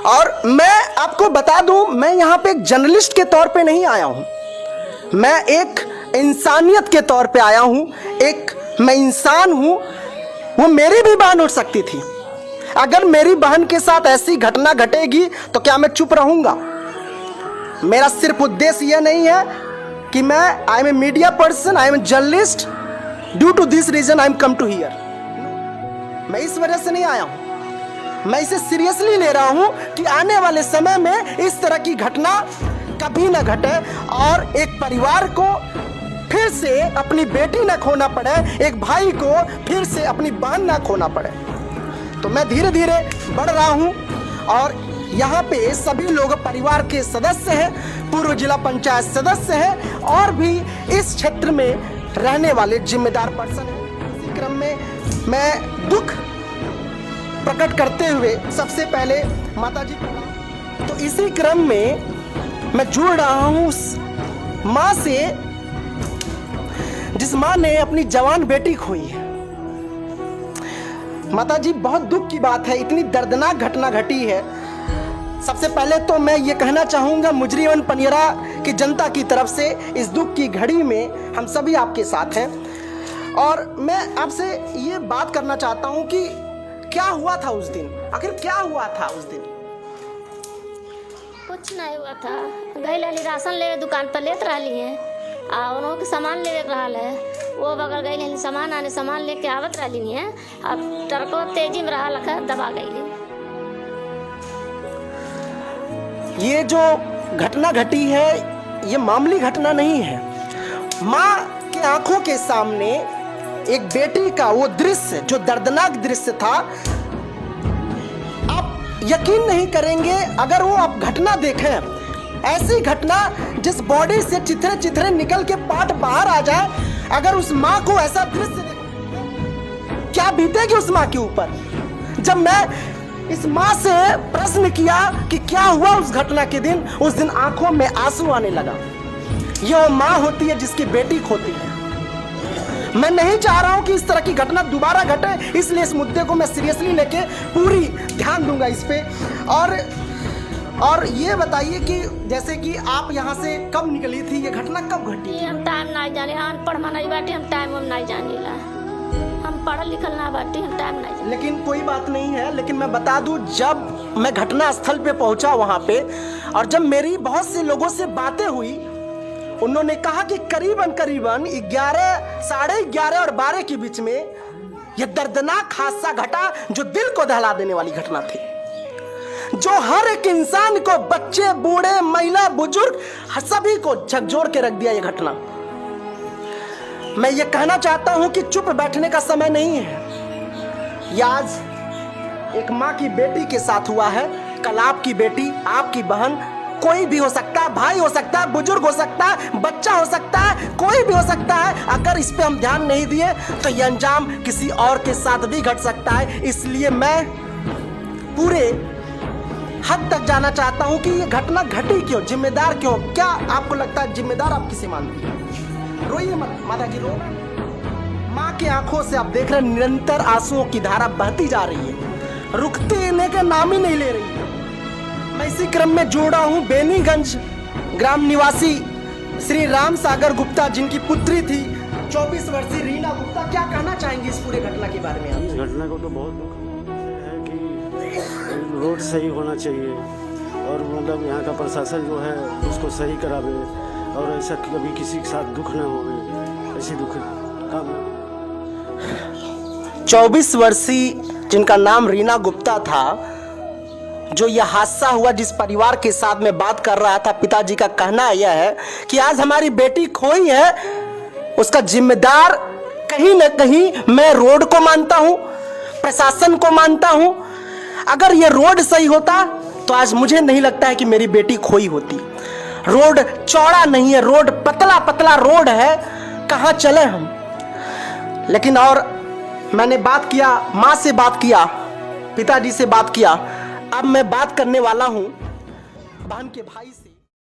और मैं आपको बता दूं, मैं यहाँ पे एक जर्नलिस्ट के तौर पे नहीं आया हूँ, मैं एक इंसानियत के तौर पे आया हूँ। मैं इंसान हूँ। वो मेरी भी बहन हो सकती थी। अगर मेरी बहन के साथ ऐसी घटना घटेगी तो क्या मैं चुप रहूँगा? मेरा सिर्फ उद्देश्य यह नहीं है कि I am a media person, I am a journalist, due to this reason I am come to here. मैं इस वजह से नहीं आया हूँ। मैं इसे सीरियसली ले रहा हूँ कि आने वाले समय में इस तरह की घटना कभी ना घटे और एक परिवार को फिर से अपनी बेटी ना खोना पड़े, एक भाई को फिर से अपनी बहन ना खोना पड़े। तो मैं धीरे धीरे बढ़ रहा हूँ और यहाँ पे सभी लोग परिवार के सदस्य हैं, पूर्व जिला पंचायत सदस्य हैं और भी इस क्षेत्र में रहने वाले जिम्मेदार पर्सन हैं। इसी क्रम में मैं दुख प्रकट करते हुए सबसे पहले माता जी को, तो इसी क्रम में मैं जुड़ रहा हूँ उस माँ से जिस माँ ने अपनी जवान बेटी खोई है। माता जी, बहुत दुख की बात है, इतनी दर्दनाक घटना घटी है। सबसे पहले तो मैं ये कहना चाहूँगा मुजरीवन पनियरा की जनता की तरफ से, इस दुख की घड़ी में हम सभी आपके साथ हैं। और मैं आपसे ये बात करना चाहता हूँ कि क्या हुआ था उस दिन, आखिर क्या हुआ था उस दिन? कुछ नहीं हुआ था। गई राशन ले दुकान पर लेत रही है और उन्हों के सामान ले रहा है। वो बगल गई सामान आने, सामान लेके आवत रही है। अब ट्रको तेजी में रहा लखा दबा गई। ये जो घटना घटी है ये मामूली घटना नहीं है। माँ के आंखों के सामने एक बेटी का वो दृश्य, जो दर्दनाक दृश्य था, आप यकीन नहीं करेंगे अगर वो आप घटना देखें। ऐसी घटना जिस बॉडी से चिथरे चिथरे निकल के पार्ट बाहर आ जाए, अगर उस माँ को ऐसा दृश्य क्या बीतेगी उस माँ के ऊपर। जब मैं इस माँ से प्रश्न किया कि क्या हुआ उस घटना के दिन, उस दिन आंखों में आंसू आने लगा। ये वो माँ होती है जिसकी बेटी खोती है। मैं नहीं चाह रहा हूं कि इस तरह की घटना दोबारा घटे, इसलिए इस मुद्दे को मैं सीरियसली लेके पूरी ध्यान दूंगा इस पे। और ये बताइए कि जैसे कि आप यहाँ से कब निकली थी, ये घटना कब घटी? हम टाइम नहीं जाने, अनपढ़ नहीं बाटे, हम टाइम नहीं जाने ला, हम पढ़ल लिखल ना बाटे, हम टाइम नहीं जाने। लेकिन कोई बात नहीं है, लेकिन मैं बता दूं, जब मैं घटना स्थल पे पहुंचा वहां पे, और जब मेरी बहुत से लोगों से बातें हुई, उन्होंने कहा कि करीबन 11, साढ़े 11 और 12 के बीच में यह दर्दनाक हादसा घटा जो दिल को दहला देने वाली घटना थी, जो हर एक इंसान को, बच्चे, बूढ़े, महिला, बुजुर्ग, सभी को झकझोर के रख दिया। ये घटना, मैं ये कहना चाहता हूं कि चुप बैठने का समय नहीं है। ये आज एक माँ की बेटी के साथ हुआ है, कल आपकी बेटी, आपकी बहन, कोई भी हो सकता है, भाई हो सकता है, बुजुर्ग हो सकता है, बच्चा हो सकता है, कोई भी हो सकता है। अगर इस पे हम ध्यान नहीं दिए तो ये अंजाम किसी और के साथ भी घट सकता है। इसलिए मैं पूरे हद तक जाना चाहता हूं कि ये घटना घटी क्यों, जिम्मेदार क्यों? क्या आपको लगता है जिम्मेदार आप किसे मानती हैं? रोइए मत माता जी, रो। माँ के आंखों से आप देख रहे हैं निरंतर आंसुओं की धारा बहती जा रही है, रुकने का नाम ही नहीं ले रही है। मैं इसी क्रम में जोड़ा हूं बेनीगंज ग्राम निवासी श्री राम सागर गुप्ता, जिनकी पुत्री थी 24 वर्षीय रीना गुप्ता। क्या कहना चाहेंगे इस पूरे घटना के बारे में आप? इस घटना को तो बहुत दुख है कि रोड सही होना चाहिए और मतलब यहाँ का प्रशासन जो है उसको सही करावे और ऐसा कभी किसी के साथ दुख ना हो, ऐसी दुख काम। 24 वर्षीय जिनका नाम रीना गुप्ता था, जो यह हादसा हुआ, जिस परिवार के साथ में बात कर रहा था, पिताजी का कहना यह है कि आज हमारी बेटी खोई है, उसका जिम्मेदार कहीं ना कहीं मैं रोड को मानता हूं, प्रशासन को मानता हूं। अगर यह रोड सही होता तो आज मुझे नहीं लगता है कि मेरी बेटी खोई होती। रोड चौड़ा नहीं है, रोड पतला पतला रोड है, कहां चले हम? लेकिन और मैंने बात किया, माँ से बात किया, पिताजी से बात किया, अब मैं बात करने वाला हूं बहन के भाई से।